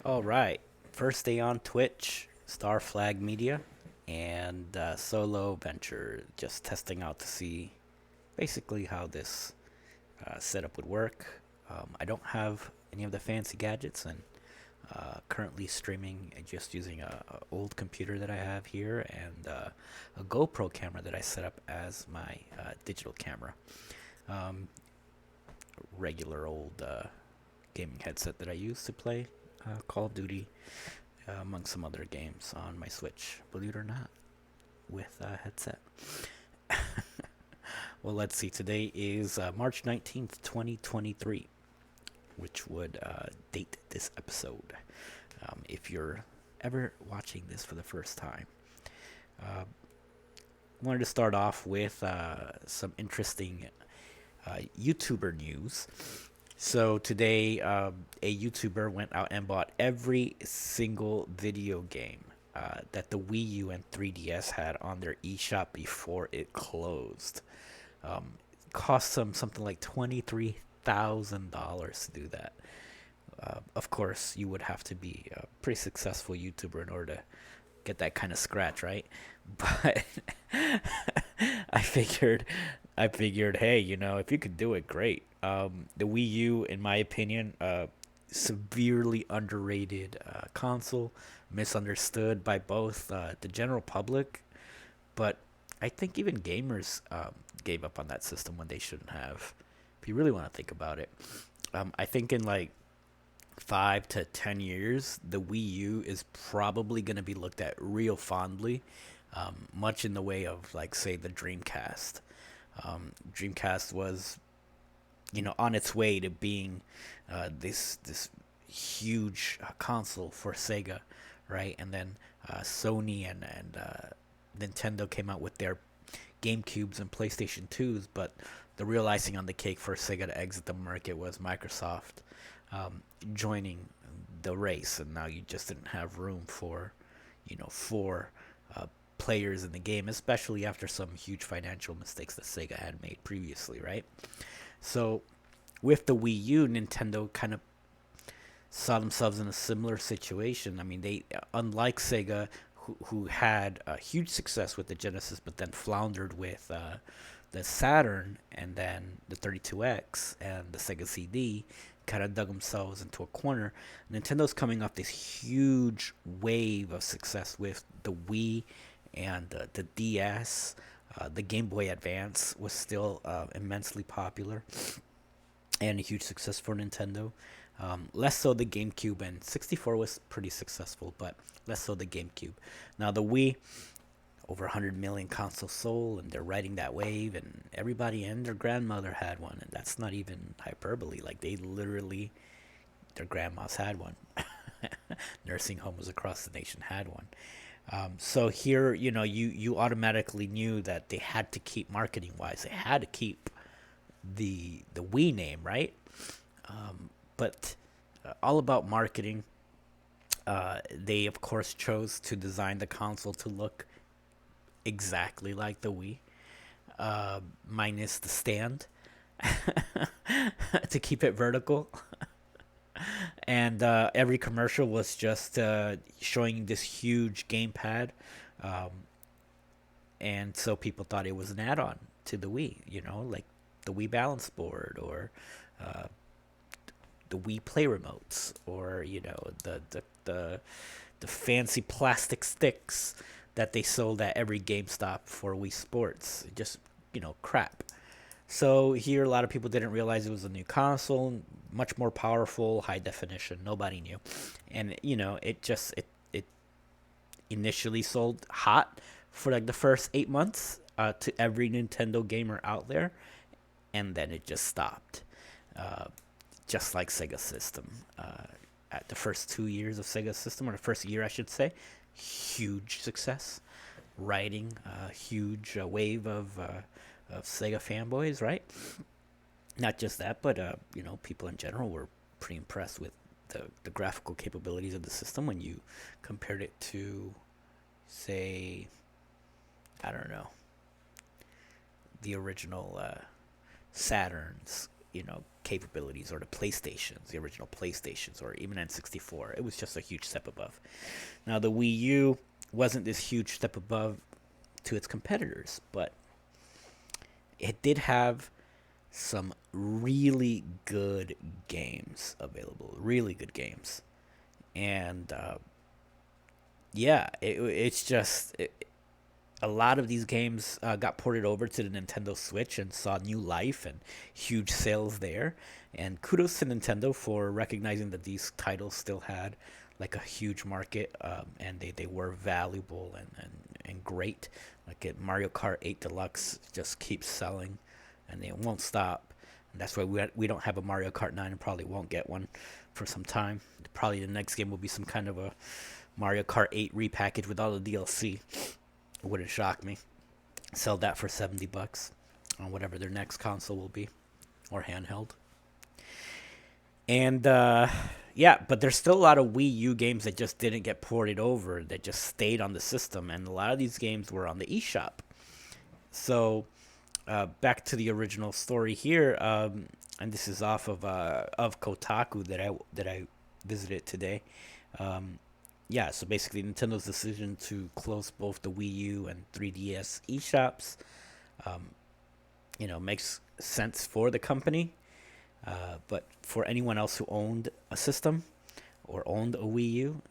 All right. First day on Twitch, Star Flag Media, and Solo Venture. Just testing out to see basically how this setup would work. I don't have any of the fancy gadgets, and currently streaming just using a old computer that I have here and a GoPro camera that I set up as my digital camera. Um, Regular old gaming headset that I use to play Call of Duty among some other games on my Switch, believe it or not, with a headset. Well, let's see. Today is March 19th, 2023, which would date this episode if you're ever watching this for the first time. Uh, Wanted to start off with some interesting YouTuber news. So today, a YouTuber went out and bought every single video game that the Wii U and 3DS had on their eShop before it closed. Um, Cost them something like $23,000 to do that. Of course, you would have to be a pretty successful YouTuber in order to get that kind of scratch, right? But I figured, I figured, hey, if you could do it, great. The Wii U, in my opinion, severely underrated console, misunderstood by both the general public, but I think even gamers gave up on that system when they shouldn't have. If you really want to think about it, I think in like 5 to 10 years, the Wii U is probably going to be looked at real fondly, much in the way of, like, say, the Dreamcast. Dreamcast was, on its way to being this huge console for Sega, right? And then Sony and Nintendo came out with their GameCubes and PlayStation 2s, but the real icing on the cake for Sega to exit the market was Microsoft joining the race, and now you just didn't have room for, four players in the game, especially after some huge financial mistakes that Sega had made previously, right? So with the Wii U, Nintendo kind of saw themselves in a similar situation. I mean, they, unlike Sega, who had a huge success with the Genesis, but then floundered with the Saturn and then the 32X and the Sega CD, kind of dug themselves into a corner. Nintendo's coming off this huge wave of success with the Wii and the DS. The Game Boy Advance was still immensely popular and a huge success for Nintendo. Less so the GameCube, and 64 was pretty successful, but less so the GameCube. Now the Wii, over 100 million consoles sold, and they're riding that wave, and everybody and their grandmother had one, and that's not even hyperbole. Like, they literally, their grandmas had one. Nursing homes across the nation had one. So here, you automatically knew that they had to keep marketing wise. They had to keep the Wii name, right? But all about marketing. They of course chose to design the console to look exactly like the Wii, minus the stand to keep it vertical. And every commercial was just showing this huge gamepad, um, and so people thought it was an add-on to the Wii. Like the Wii Balance Board or uh, the Wii Play remotes, or the fancy plastic sticks that they sold at every GameStop for Wii Sports. Just crap. So here, a lot of people didn't realize it was a new console, much more powerful, high definition. Nobody knew, and it initially sold hot for like the first 8 months to every Nintendo gamer out there, and then it just stopped. Uh, just like Sega System. At the first 2 years of Sega System, or the first year, I should say, huge success, riding a huge wave of Sega fanboys, right? Not just that, but people in general were pretty impressed with the graphical capabilities of the system when you compared it to, say, I don't know, the original Saturn's capabilities, or the PlayStations, the original PlayStations, or even N64. It was just a huge step above. Now the Wii U wasn't this huge step above to its competitors, but it did have some really good games available. Really good games, and yeah, it's just a lot of these games got ported over to the Nintendo Switch and saw new life and huge sales there. And kudos to Nintendo for recognizing that these titles still had like a huge market, and they were valuable and great. Like Mario Kart 8 Deluxe just keeps selling, and they won't stop. And that's why we don't have a Mario Kart 9 and probably won't get one for some time. Probably the next game will be some kind of a Mario Kart 8 repackaged with all the DLC. It wouldn't shock me. Sell that for $70 on whatever their next console will be, or handheld. And yeah, but there's still a lot of Wii U games that just didn't get ported over, that just stayed on the system, and a lot of these games were on the eShop. So back to the original story here, and this is off of Kotaku that I visited today. Um, yeah, so basically Nintendo's decision to close both the Wii U and 3DS eShops, um, makes sense for the company. But for anyone else who owned a system or owned a Wii U,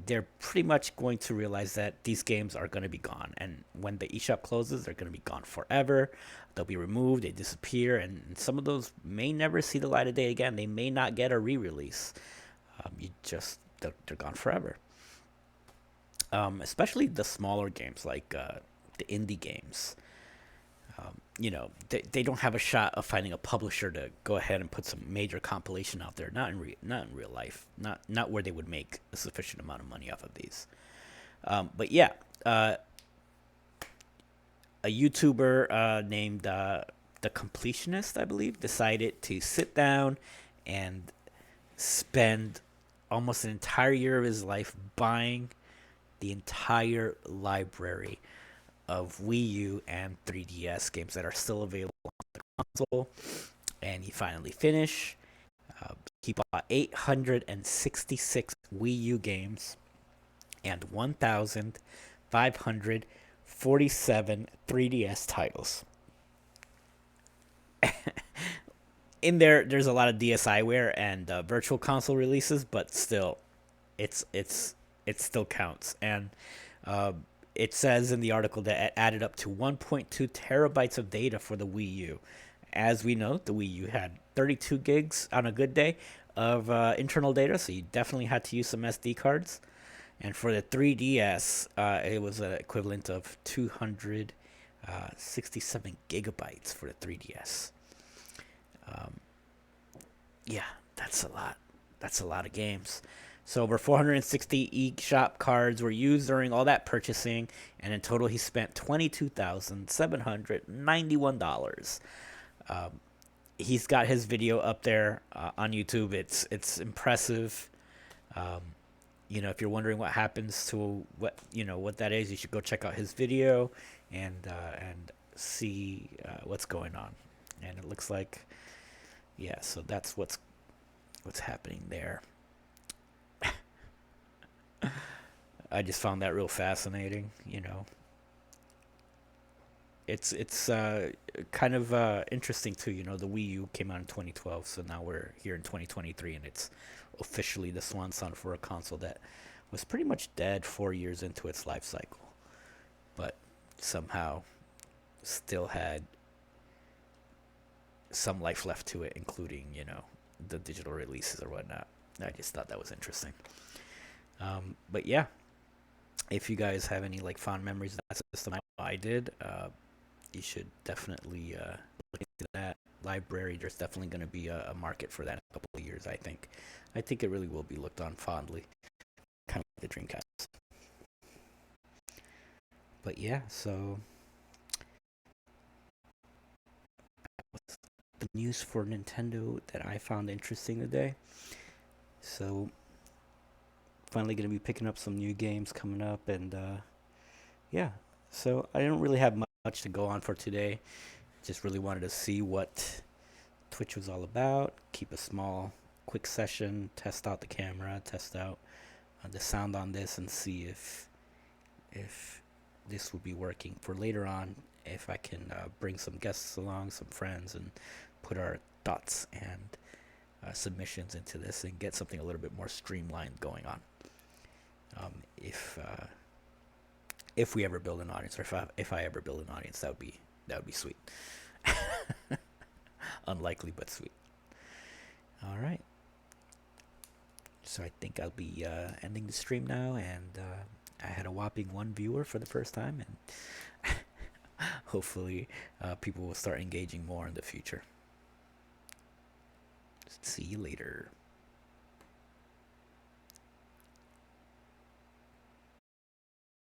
they're pretty much going to realize that these games are going to be gone. And when the eShop closes, they're going to be gone forever. They'll be removed, they disappear, and some of those may never see the light of day again. They may not get a re-release. They're gone forever. Especially the smaller games like the indie games. They don't have a shot of finding a publisher to go ahead and put some major compilation out there. Not in real life. Not where they would make a sufficient amount of money off of these. But yeah, a YouTuber named the Completionist, I believe, decided to sit down and spend almost an entire year of his life buying the entire library of Wii U and 3DS games that are still available on the console. And he finally finished. He bought 866 Wii U games and 1,547 3DS titles. In there's a lot of DSiWare and virtual console releases, but still, it still counts. And it says in the article that it added up to 1.2 terabytes of data for the Wii U. As we know, the Wii U had 32 gigs on a good day of internal data, so you definitely had to use some SD cards. And for the 3DS, it was an equivalent of 267 gigabytes for the 3DS. Um, yeah, that's a lot. That's a lot of games. So over 460 eShop cards were used during all that purchasing, and in total he spent $22,791. Um, he's got his video up there on YouTube. It's impressive. Um, if you're wondering what happens to what that is, you should go check out his video and see what's going on. And it looks like, yeah. So that's what's happening there. I just found that real fascinating. It's kind of interesting too. The Wii U came out in 2012, so now we're here in 2023, and it's officially the swan song for a console that was pretty much dead 4 years into its life cycle, but somehow still had some life left to it, including the digital releases or whatnot. I just thought that was interesting. But yeah, if you guys have any like fond memories of that system, I did, you should definitely look into that library. There's definitely going to be a market for that in a couple of years. I think. I think it really will be looked on fondly, kind of like the Dreamcast. But yeah, so the news for Nintendo that I found interesting today. So finally going to be picking up some new games coming up, and yeah. So I don't really have much to go on for today. Just really wanted to see what Twitch was all about. Keep a small, quick session, test out the camera, test out the sound on this, and see if this will be working for later on. If I can bring some guests along, some friends, and put our thoughts and submissions into this and get something a little bit more streamlined going on. Um, if we ever build an audience, or if I ever build an audience, that would be sweet. Unlikely, but sweet. All right. So I think I'll be ending the stream now, and I had a whopping one viewer for the first time, and hopefully people will start engaging more in the future. See you later.